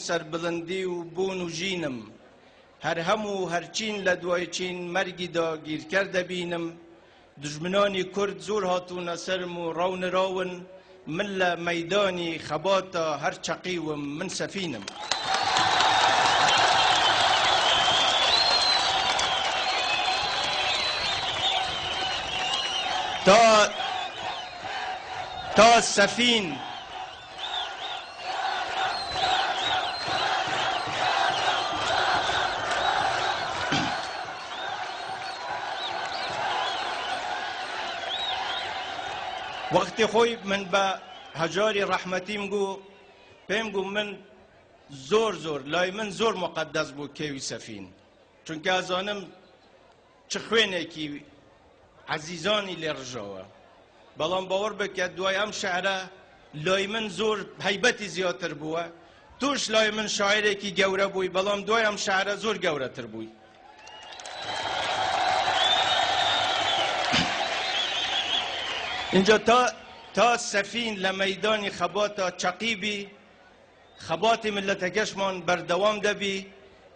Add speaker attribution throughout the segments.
Speaker 1: سربلندی و بون و جینم هر هم و هر چین لدوای چین مرگی دا گیر کرده بینم دجمنانی کرد زور هاتون سرم و رون راون من لمیدانی خباتا هر چقیوم من سفینم تا سفین وقتی خوی من با هجاری رحمتیم گو پیم گو من زور لای من زور مقدس بو کیوی سفین چون که از آنم چخوینه کی عزیزانی لرجاوه بلان باور بکد دوای هم شعره لای من زور حیبتی زیادتر بوه توش لای من شاعره کی گوره بوی بلان دوای هم شعره زور گوره تر بوی اینجا تا سفین لمیدان خباتا چقیبی خبات ملتکشمان بردوام دبی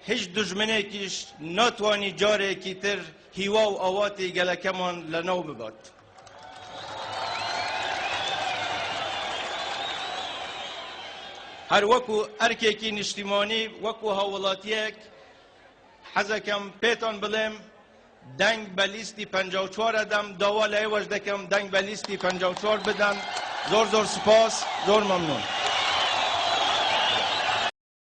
Speaker 1: هیچ دجمنه کیش ناتوانی جاره کی تر هیوا و آواتی گلکمان لنو بباد هر وکو ارکیکی نشتیمانی وکو هاولاتیک حزکم پیتان بلیم دنگ بلیستی 54 ادم داوال ایوش دکم دنگ بلیستی 54 بدن زور سپاس زور ممنون